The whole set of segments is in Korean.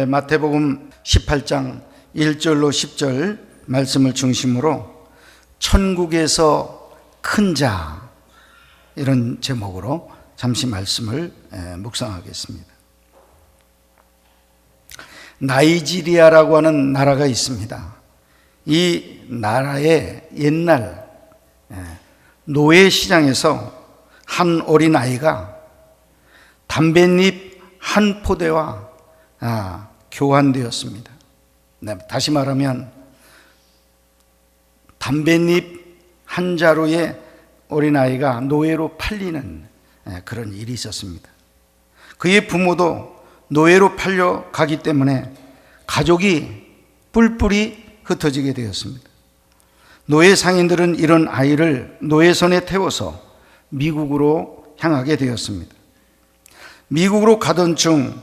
마태복음 18장 1절로 10절 말씀을 중심으로 천국에서 큰 자, 이런 제목으로 잠시 말씀을 묵상하겠습니다. 나이지리아라고 하는 나라가 있습니다. 이 나라의 옛날 노예 시장에서 한 어린아이가 담뱃잎 한 포대와 교환되었습니다. 다시 말하면 담뱃잎 한 자루에 어린아이가 노예로 팔리는 그런 일이 있었습니다. 그의 부모도 노예로 팔려가기 때문에 가족이 뿔뿔이 흩어지게 되었습니다. 노예 상인들은 이런 아이를 노예선에 태워서 미국으로 향하게 되었습니다. 미국으로 가던 중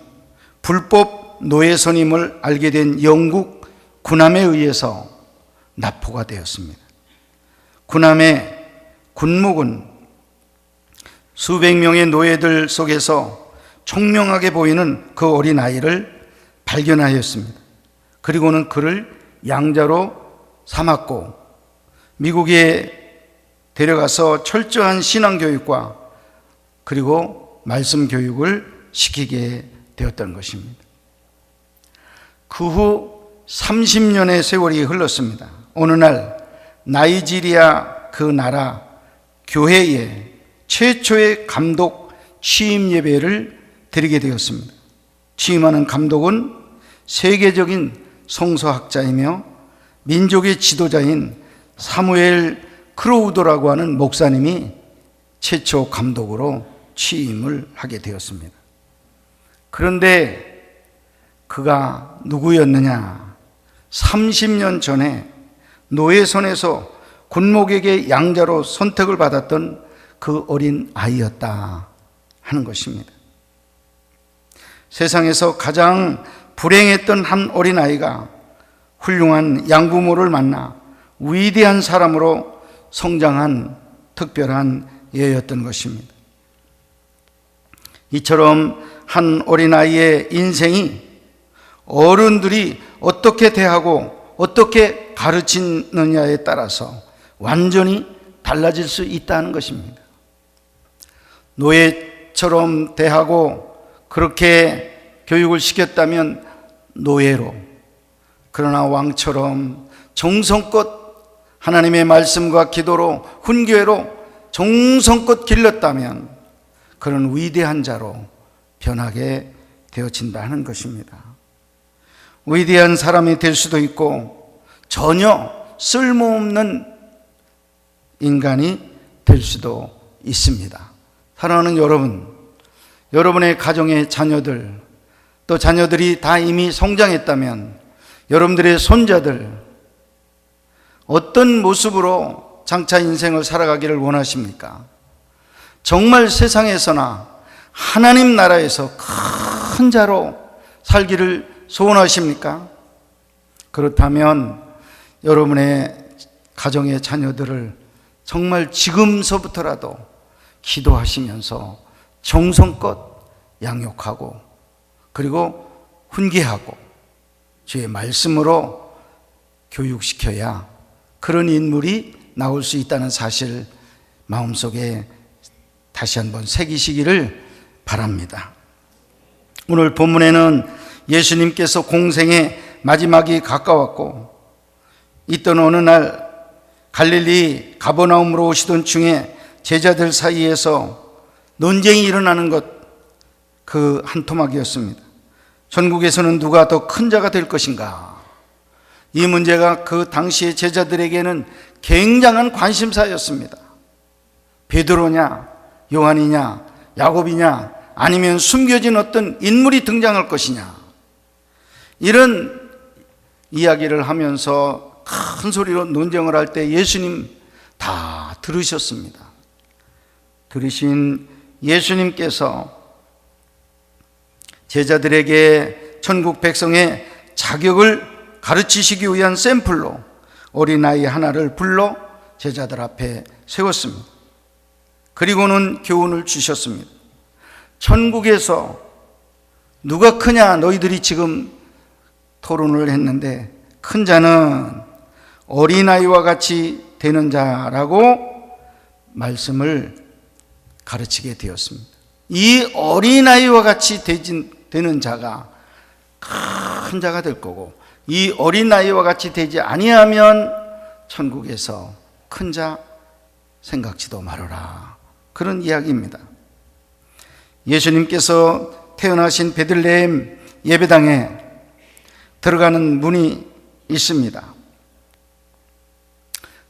불법 노예선임을 알게 된 영국 군함에 의해서 납포가 되었습니다. 군함의 군목은 수백 명의 노예들 속에서 총명하게 보이는 그 어린아이를 발견하였습니다. 그리고는 그를 양자로 삼았고 미국에 데려가서 철저한 신앙교육과 그리고 말씀 교육을 시키게 되었던 것입니다. 그 후 30년의 세월이 흘렀습니다. 어느 날 나이지리아 그 나라 교회에 최초의 감독 취임 예배를 드리게 되었습니다. 취임하는 감독은 세계적인 성서학자이며 민족의 지도자인 사무엘 크로우더라고 하는 목사님이 최초 감독으로 취임을 하게 되었습니다. 그런데 그가 누구였느냐? 30년 전에 노예선에서 군목에게 양자로 선택을 받았던 그 어린 아이였다 하는 것입니다. 세상에서 가장 불행했던 한 어린아이가 훌륭한 양부모를 만나 위대한 사람으로 성장한 특별한 예였던 것입니다. 이처럼 한 어린아이의 인생이 어른들이 어떻게 대하고 어떻게 가르치느냐에 따라서 완전히 달라질 수 있다는 것입니다. 노예처럼 대하고 그렇게 교육을 시켰다면 노예로, 그러나 왕처럼 정성껏 하나님의 말씀과 기도로 훈계로 정성껏 길렀다면 그런 위대한 자로 변하게 되어진다 하는 것입니다. 위대한 사람이 될 수도 있고 전혀 쓸모없는 인간이 될 수도 있습니다. 사랑하는 여러분, 여러분의 가정의 자녀들, 또 자녀들이 다 이미 성장했다면 여러분들의 손자들 어떤 모습으로 장차 인생을 살아가기를 원하십니까? 정말 세상에서나 하나님 나라에서 큰 자로 살기를 소원하십니까? 그렇다면 여러분의 가정의 자녀들을 정말 지금서부터라도 기도하시면서 정성껏 양육하고 그리고 훈계하고 주의 말씀으로 교육시켜야 그런 인물이 나올 수 있다는 사실 마음속에 다시 한번 새기시기를 바랍니다. 오늘 본문에는 예수님께서 공생의 마지막이 가까웠고 있던 어느 날 갈릴리 가버나움으로 오시던 중에 제자들 사이에서 논쟁이 일어나는 것, 그 한 토막이었습니다. 전국에서는 누가 더 큰 자가 될 것인가? 이 문제가 그 당시의 제자들에게는 굉장한 관심사였습니다. 베드로냐, 요한이냐, 야곱이냐, 아니면 숨겨진 어떤 인물이 등장할 것이냐, 이런 이야기를 하면서 큰 소리로 논쟁을 할 때 예수님 다 들으셨습니다. 들으신 예수님께서 제자들에게 천국 백성의 자격을 가르치시기 위한 샘플로 어린아이 하나를 불러 제자들 앞에 세웠습니다. 그리고는 교훈을 주셨습니다. 천국에서 누가 크냐, 너희들이 지금 토론을 했는데 큰 자는 어린아이와 같이 되는 자라고 말씀을 가르치게 되었습니다. 이 어린아이와 같이 되는 자가 큰 자가 될 거고, 이 어린아이와 같이 되지 아니하면 천국에서 큰 자 생각지도 말아라, 그런 이야기입니다. 예수님께서 태어나신 베들레헴 예배당에 들어가는 문이 있습니다.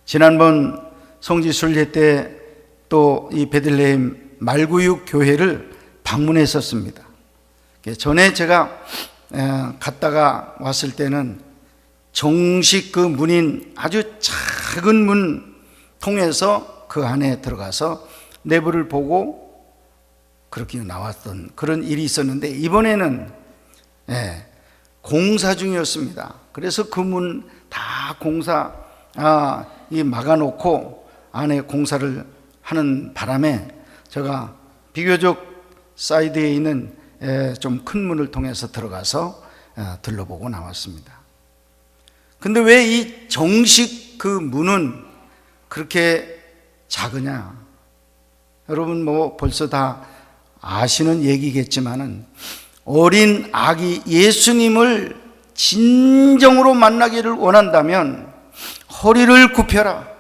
지난번 성지순례 때 또 이 베들레헴 말구육 교회를 방문했었습니다. 전에 제가 갔다가 왔을 때는 정식 그 문인 아주 작은 문 통해서 그 안에 들어가서 내부를 보고 그렇게 나왔던 그런 일이 있었는데, 이번에는 공사 중이었습니다. 그래서 그 문 다 막아놓고 안에 공사를 하는 바람에 제가 비교적 사이드에 있는 좀 큰 문을 통해서 들어가서 들러보고 나왔습니다. 근데 왜 이 정식 그 문은 그렇게 작으냐? 여러분 뭐 벌써 다 아시는 얘기겠지만은, 어린 아기 예수님을 진정으로 만나기를 원한다면 허리를 굽혀라.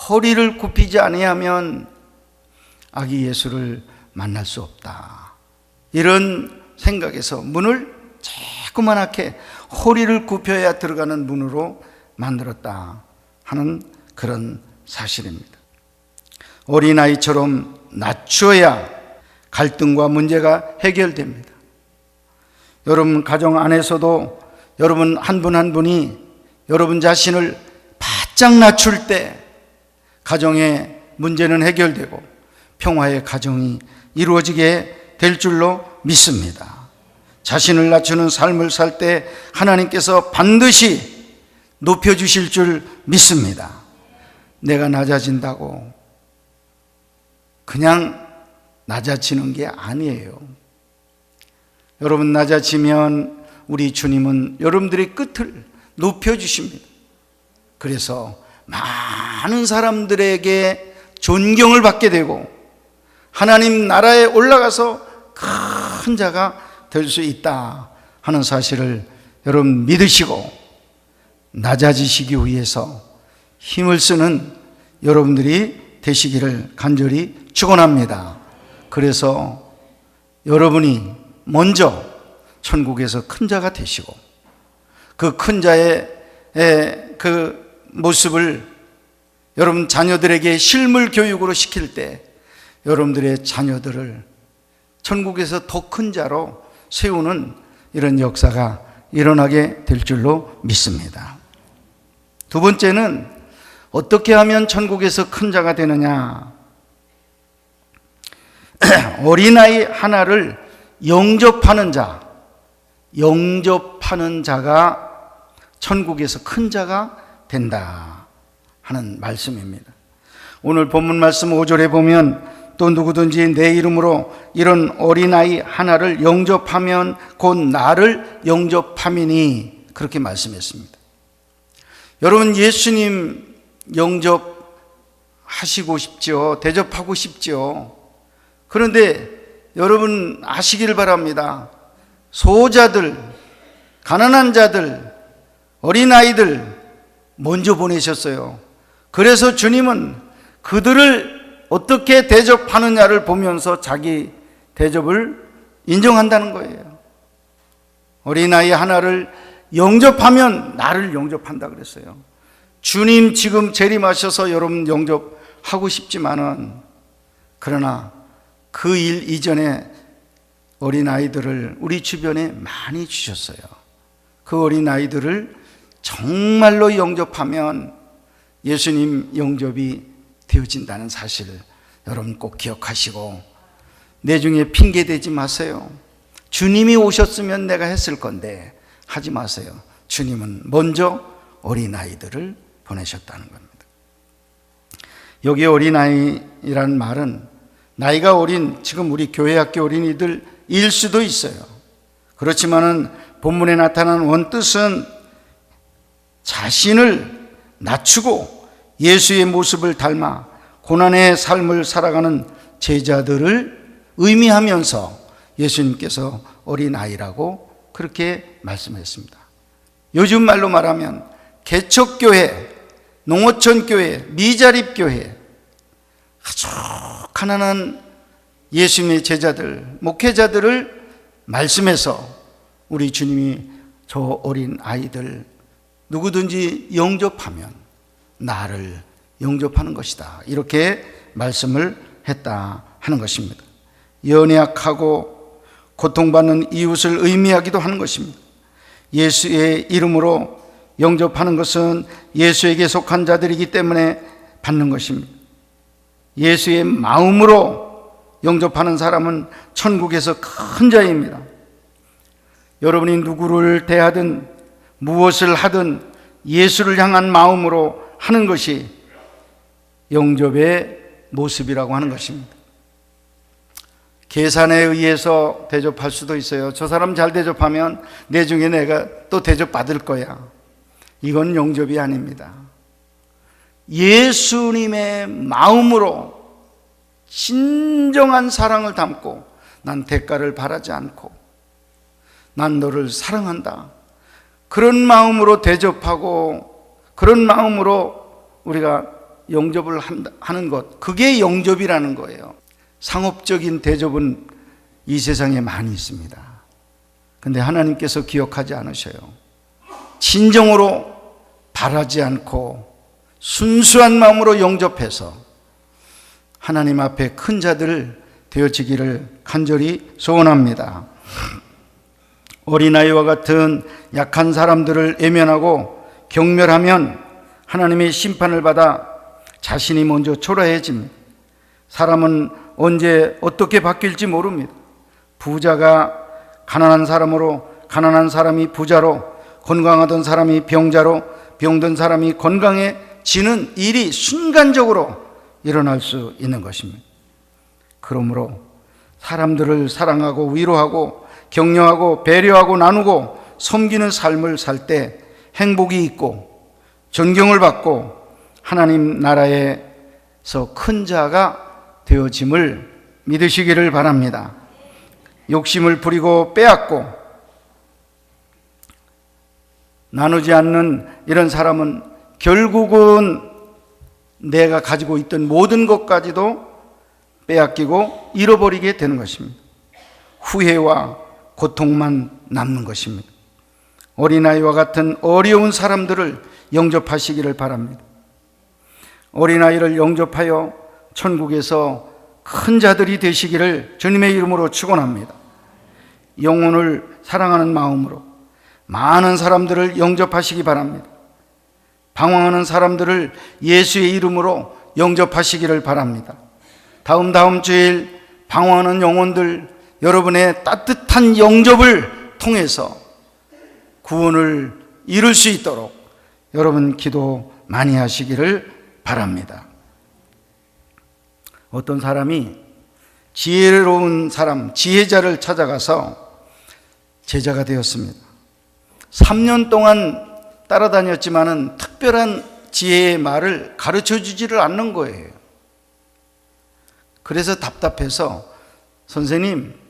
허리를 굽히지 아니하면 아기 예수를 만날 수 없다. 이런 생각에서 문을 조그만하게 허리를 굽혀야 들어가는 문으로 만들었다 하는 그런 사실입니다. 어린아이처럼 낮춰야 갈등과 문제가 해결됩니다. 여러분 가정 안에서도 여러분 한 분 한 분이 여러분 자신을 바짝 낮출 때 가정의 문제는 해결되고 평화의 가정이 이루어지게 될 줄로 믿습니다. 자신을 낮추는 삶을 살 때 하나님께서 반드시 높여주실 줄 믿습니다. 내가 낮아진다고 그냥 낮아지는 게 아니에요. 여러분 낮아지면 우리 주님은 여러분들의 끝을 높여주십니다. 그래서 많은 사람들에게 존경을 받게 되고 하나님 나라에 올라가서 큰 자가 될 수 있다 하는 사실을 여러분 믿으시고 낮아지시기 위해서 힘을 쓰는 여러분들이 되시기를 간절히 축원합니다. 그래서 여러분이 먼저 천국에서 큰 자가 되시고 그 큰 자의 그 모습을 여러분 자녀들에게 실물 교육으로 시킬 때 여러분들의 자녀들을 천국에서 더 큰 자로 세우는 이런 역사가 일어나게 될 줄로 믿습니다. 두 번째는 어떻게 하면 천국에서 큰 자가 되느냐? 어린아이 하나를 영접하는 자가 천국에서 큰 자가 된다 하는 말씀입니다. 오늘 본문 말씀 5절에 보면 또 누구든지 내 이름으로 이런 어린아이 하나를 영접하면 곧 나를 영접함이니, 그렇게 말씀했습니다. 여러분 예수님 영접하시고 싶죠. 대접하고 싶죠. 그런데 여러분 아시길 바랍니다. 소자들, 가난한 자들, 어린아이들 먼저 보내셨어요. 그래서 주님은 그들을 어떻게 대접하느냐를 보면서 자기 대접을 인정한다는 거예요. 어린아이 하나를 영접하면 나를 영접한다 그랬어요. 주님 지금 재림하셔서 여러분 영접하고 싶지만은, 그러나 그 일 이전에 어린아이들을 우리 주변에 많이 주셨어요. 그 어린아이들을 정말로 영접하면 예수님 영접이 되어진다는 사실을 여러분 꼭 기억하시고, 내중에 핑계대지 마세요. 주님이 오셨으면 내가 했을 건데 하지 마세요. 주님은 먼저 어린아이들을 보내셨다는 겁니다. 여기 어린아이라는 말은 나이가 어린 지금 우리 교회 학교 어린이들일 수도 있어요. 그렇지만은 본문에 나타난 원뜻은 자신을 낮추고 예수의 모습을 닮아 고난의 삶을 살아가는 제자들을 의미하면서 예수님께서 어린아이라고 그렇게 말씀했습니다. 요즘 말로 말하면 개척교회, 농어촌교회, 미자립교회, 아주 가난한 예수님의 제자들, 목회자들을 말씀해서 우리 주님이 저 어린 아이들 누구든지 영접하면 나를 영접하는 것이다, 이렇게 말씀을 했다 하는 것입니다. 연약하고 고통받는 이웃을 의미하기도 하는 것입니다. 예수의 이름으로 영접하는 것은 예수에게 속한 자들이기 때문에 받는 것입니다. 예수의 마음으로 영접하는 사람은 천국에서 큰 자입니다. 여러분이 누구를 대하든 무엇을 하든 예수를 향한 마음으로 하는 것이 영접의 모습이라고 하는 것입니다. 계산에 의해서 대접할 수도 있어요. 저 사람 잘 대접하면 내 중에 내가 또 대접받을 거야. 이건 영접이 아닙니다. 예수님의 마음으로 진정한 사랑을 담고 난 대가를 바라지 않고 난 너를 사랑한다, 그런 마음으로 대접하고 그런 마음으로 우리가 영접을 하는 것, 그게 영접이라는 거예요. 상업적인 대접은 이 세상에 많이 있습니다. 그런데 하나님께서 기억하지 않으셔요. 진정으로 바라지 않고 순수한 마음으로 영접해서 하나님 앞에 큰 자들 되어지기를 간절히 소원합니다. 어린아이와 같은 약한 사람들을 외면하고 경멸하면 하나님의 심판을 받아 자신이 먼저 초라해집니다. 사람은 언제 어떻게 바뀔지 모릅니다. 부자가 가난한 사람으로, 가난한 사람이 부자로, 건강하던 사람이 병자로, 병든 사람이 건강해지는 일이 순간적으로 일어날 수 있는 것입니다. 그러므로 사람들을 사랑하고 위로하고 격려하고 배려하고 나누고 섬기는 삶을 살 때 행복이 있고 존경을 받고 하나님 나라에서 큰 자가 되어짐을 믿으시기를 바랍니다. 욕심을 부리고 빼앗고 나누지 않는 이런 사람은 결국은 내가 가지고 있던 모든 것까지도 빼앗기고 잃어버리게 되는 것입니다. 후회와 고통만 남는 것입니다. 어린아이와 같은 어려운 사람들을 영접하시기를 바랍니다. 어린아이를 영접하여 천국에서 큰 자들이 되시기를 주님의 이름으로 축원합니다. 영혼을 사랑하는 마음으로 많은 사람들을 영접하시기 바랍니다. 방황하는 사람들을 예수의 이름으로 영접하시기를 바랍니다. 다음 주일 방황하는 영혼들, 여러분의 따뜻한 영접을 통해서 구원을 이룰 수 있도록 여러분 기도 많이 하시기를 바랍니다. 어떤 사람이 지혜로운 사람, 지혜자를 찾아가서 제자가 되었습니다. 3년 동안 따라다녔지만은 특별한 지혜의 말을 가르쳐 주지를 않는 거예요. 그래서 답답해서 선생님,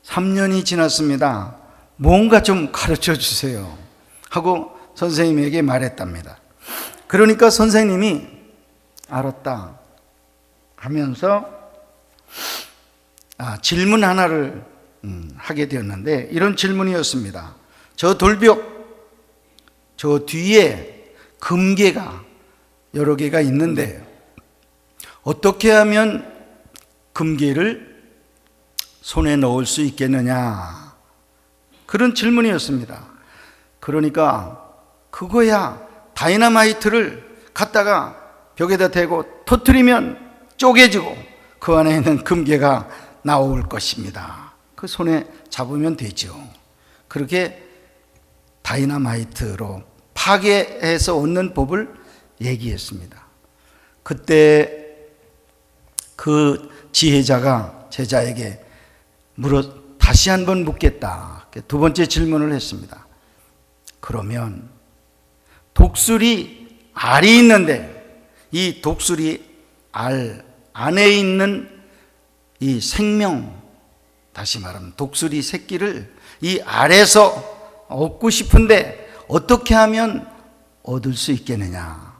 3년이 지났습니다. 뭔가 좀 가르쳐 주세요 하고 선생님에게 말했답니다. 그러니까 선생님이 알았다 하면서 질문 하나를 하게 되었는데 이런 질문이었습니다. 저 돌벽 저 뒤에 금괴가 여러 개가 있는데 어떻게 하면 금괴를 손에 넣을 수 있겠느냐, 그런 질문이었습니다. 그러니까 그거야, 다이너마이트를 갖다가 벽에다 대고 터뜨리면 쪼개지고 그 안에 있는 금괴가 나올 것입니다. 그 손에 잡으면 되죠. 그렇게 다이너마이트로 파괴해서 얻는 법을 얘기했습니다. 그때 그 지혜자가 제자에게 다시 한번 묻겠다. 두 번째 질문을 했습니다. 그러면 독수리 알이 있는데 이 독수리 알 안에 있는 이 생명, 다시 말하면 독수리 새끼를 이 알에서 얻고 싶은데 어떻게 하면 얻을 수 있겠느냐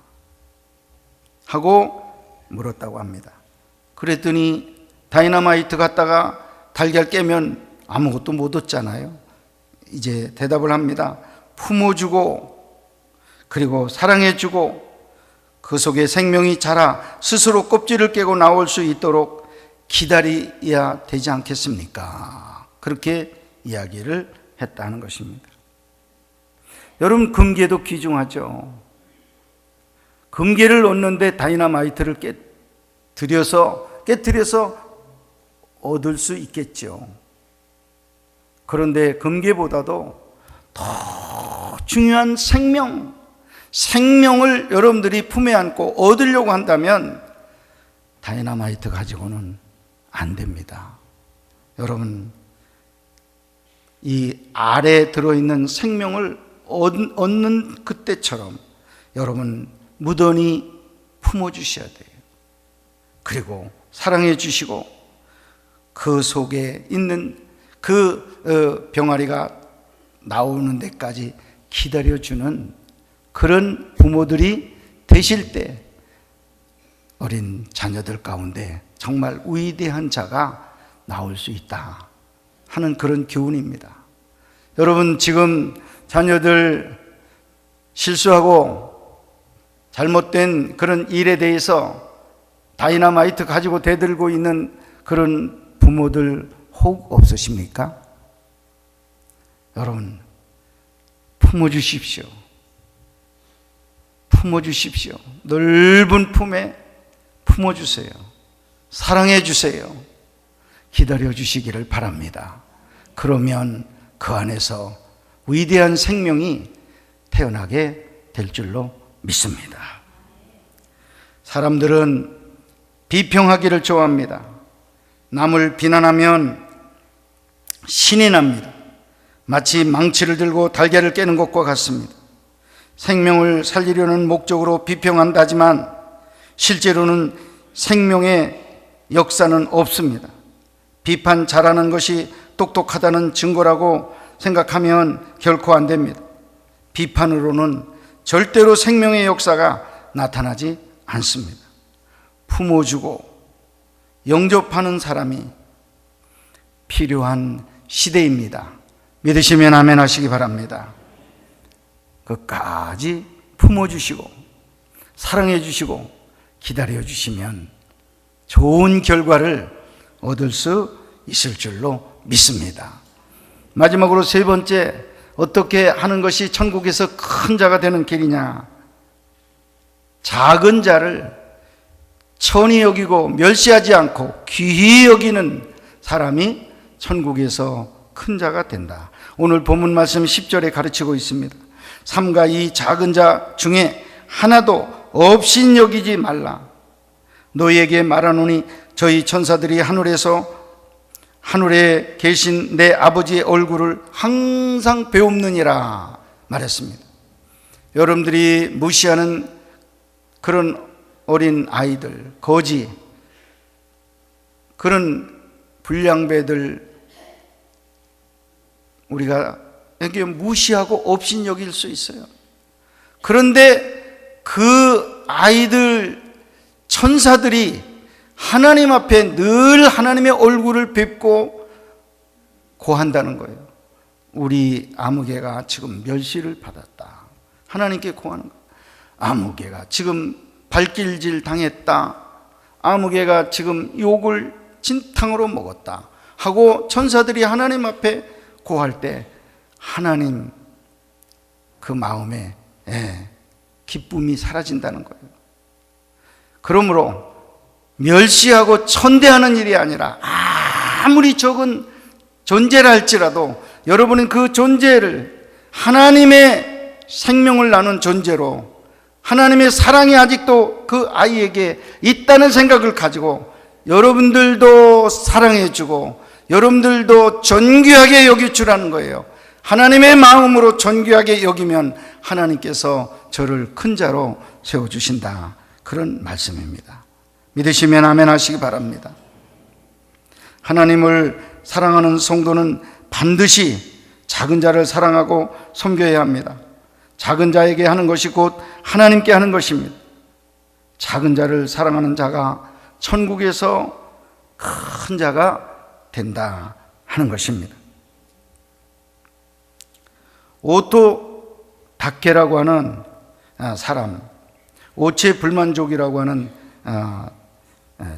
하고 물었다고 합니다. 그랬더니 다이너마이트 갖다가 달걀 깨면 아무것도 못 얻잖아요. 이제 대답을 합니다. 품어주고 그리고 사랑해주고 그 속에 생명이 자라 스스로 껍질을 깨고 나올 수 있도록 기다려야 되지 않겠습니까? 그렇게 이야기를 했다는 것입니다. 여러분, 금괴도 귀중하죠. 금괴를 얻는데 다이너마이트를 깨뜨려서 얻을 수 있겠죠. 그런데 금괴보다도 더 중요한 생명을 여러분들이 품에 안고 얻으려고 한다면 다이너마이트 가지고는 안 됩니다. 여러분, 이 알에 들어있는 생명을 얻는 그때처럼 여러분 무던히 품어주셔야 돼요. 그리고 사랑해 주시고 그 속에 있는 그 병아리가 나오는 데까지 기다려주는 그런 부모들이 되실 때 어린 자녀들 가운데 정말 위대한 자가 나올 수 있다 하는 그런 교훈입니다. 여러분, 지금 자녀들 실수하고 잘못된 그런 일에 대해서 다이너마이트 가지고 대들고 있는 그런 부모들 혹 없으십니까? 여러분, 품어주십시오. 품어주십시오. 넓은 품에 품어주세요. 사랑해주세요. 기다려주시기를 바랍니다. 그러면 그 안에서 위대한 생명이 태어나게 될 줄로 믿습니다. 사람들은 비평하기를 좋아합니다. 남을 비난하면 신이 납니다. 마치 망치를 들고 달걀을 깨는 것과 같습니다. 생명을 살리려는 목적으로 비평한다지만 실제로는 생명의 역사는 없습니다. 비판 잘하는 것이 똑똑하다는 증거라고 생각하면 결코 안 됩니다. 비판으로는 절대로 생명의 역사가 나타나지 않습니다. 품어주고 영접하는 사람이 필요한 시대입니다. 믿으시면 아멘 하시기 바랍니다. 끝까지 품어주시고 사랑해주시고 기다려주시면 좋은 결과를 얻을 수 있을 줄로 믿습니다. 마지막으로 세 번째, 어떻게 하는 것이 천국에서 큰 자가 되는 길이냐? 작은 자를 천히 여기고 멸시하지 않고 귀히 여기는 사람이 천국에서 큰 자가 된다. 오늘 본문 말씀 10절에 가르치고 있습니다. 삼가 이 작은 자 중에 하나도 없인 여기지 말라. 너희에게 말하노니 저희 천사들이 하늘에 계신 내 아버지의 얼굴을 항상 배웁느니라 말했습니다. 여러분들이 무시하는 그런 어린 아이들, 거지, 그런 불량배들 우리가 이렇게 무시하고 없인 여길 수 있어요. 그런데 그 아이들, 천사들이 하나님 앞에 늘 하나님의 얼굴을 뵙고 고한다는 거예요. 우리 아무개가 지금 멸시를 받았다. 하나님께 고하는 거예요. 아무개가 지금 발길질 당했다. 아무개가 지금 욕을 진탕으로 먹었다 하고 천사들이 하나님 앞에 고할 때 하나님 그 마음에 기쁨이 사라진다는 거예요. 그러므로 멸시하고 천대하는 일이 아니라 아무리 적은 존재라 할지라도 여러분은 그 존재를 하나님의 생명을 나눈 존재로, 하나님의 사랑이 아직도 그 아이에게 있다는 생각을 가지고 여러분들도 사랑해주고 여러분들도 존귀하게 여길 줄 아는 거예요. 하나님의 마음으로 존귀하게 여기면 하나님께서 저를 큰 자로 세워주신다. 그런 말씀입니다. 믿으시면 아멘 하시기 바랍니다. 하나님을 사랑하는 성도는 반드시 작은 자를 사랑하고 섬겨야 합니다. 작은 자에게 하는 것이 곧 하나님께 하는 것입니다. 작은 자를 사랑하는 자가 천국에서 큰 자가 된다 하는 것입니다. 오토 다케라고 하는 사람, 오체불만족이라고 하는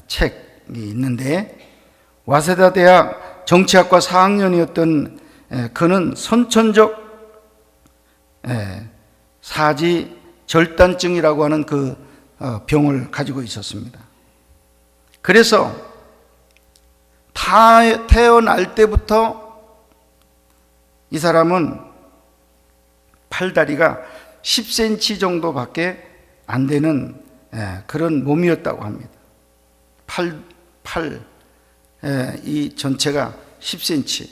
책이 있는데, 와세다 대학 정치학과 4학년이었던 그는 선천적 사지 절단증이라고 하는 그 병을 가지고 있었습니다. 그래서 태어날 때부터 이 사람은 팔다리가 10cm 정도밖에 안 되는 그런 몸이었다고 합니다. 이 전체가 10cm,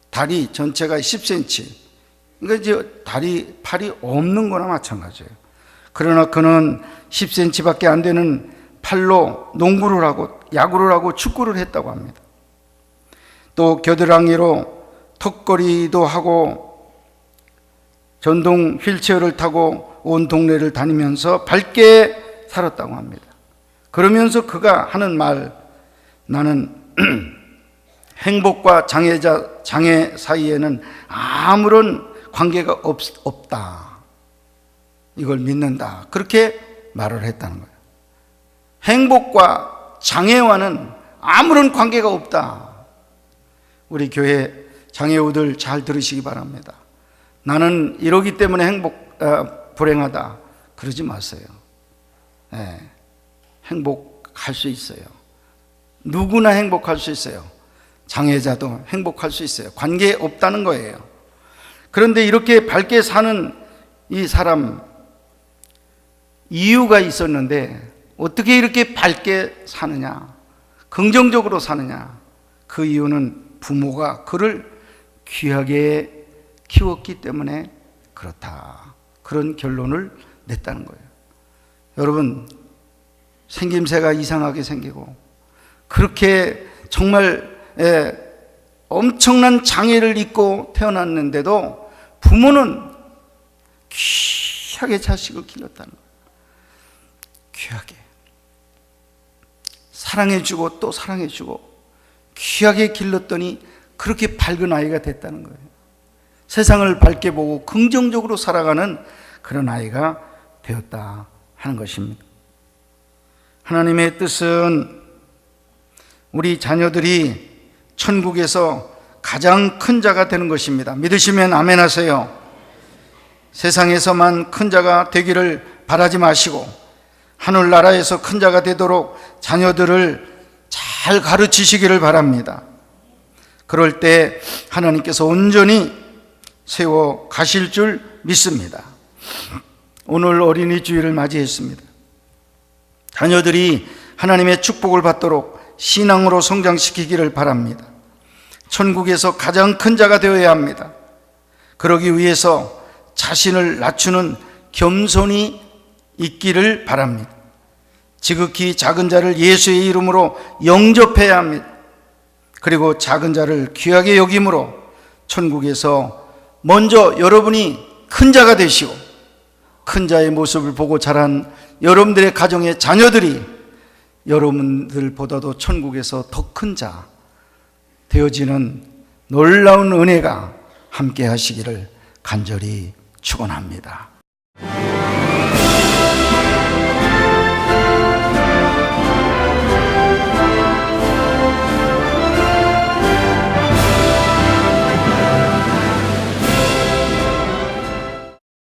다리 전체가 10cm. 그러니까 이제 팔이 없는 거나 마찬가지예요. 그러나 그는 10cm밖에 안 되는 팔로 농구를 하고 야구를 하고 축구를 했다고 합니다. 또 겨드랑이로 턱걸이도 하고 전동 휠체어를 타고 온 동네를 다니면서 밝게 살았다고 합니다. 그러면서 그가 하는 말, 나는 행복과 장애 사이에는 아무런 관계가 없다. 이걸 믿는다. 그렇게 말을 했다는 거예요. 행복과 장애와는 아무런 관계가 없다. 우리 교회 장애우들 잘 들으시기 바랍니다. 나는 이러기 때문에 불행하다. 그러지 마세요. 행복할 수 있어요. 누구나 행복할 수 있어요. 장애자도 행복할 수 있어요. 관계 없다는 거예요. 그런데 이렇게 밝게 사는 이 사람, 이유가 있었는데 어떻게 이렇게 밝게 사느냐, 긍정적으로 사느냐, 그 이유는 부모가 그를 귀하게 키웠기 때문에 그렇다. 그런 결론을 냈다는 거예요. 여러분, 생김새가 이상하게 생기고 그렇게 정말 엄청난 장애를 입고 태어났는데도 부모는 귀하게 자식을 길렀다는 거예요. 귀하게 사랑해주고 또 사랑해주고 귀하게 길렀더니 그렇게 밝은 아이가 됐다는 거예요. 세상을 밝게 보고 긍정적으로 살아가는 그런 아이가 되었다 하는 것입니다. 하나님의 뜻은 우리 자녀들이 천국에서 가장 큰 자가 되는 것입니다. 믿으시면 아멘 하세요. 세상에서만 큰 자가 되기를 바라지 마시고 하늘나라에서 큰 자가 되도록 자녀들을 잘 가르치시기를 바랍니다. 그럴 때 하나님께서 온전히 세워 가실 줄 믿습니다. 오늘 어린이 주일을 맞이했습니다. 자녀들이 하나님의 축복을 받도록 신앙으로 성장시키기를 바랍니다. 천국에서 가장 큰 자가 되어야 합니다. 그러기 위해서 자신을 낮추는 겸손이 있기를 바랍니다. 지극히 작은 자를 예수의 이름으로 영접해야 합니다. 그리고 작은 자를 귀하게 여김으로 천국에서 먼저 여러분이 큰 자가 되시고 큰 자의 모습을 보고 자란 여러분들의 가정의 자녀들이 여러분들보다도 천국에서 더 큰 자 되어지는 놀라운 은혜가 함께 하시기를 간절히 축원합니다.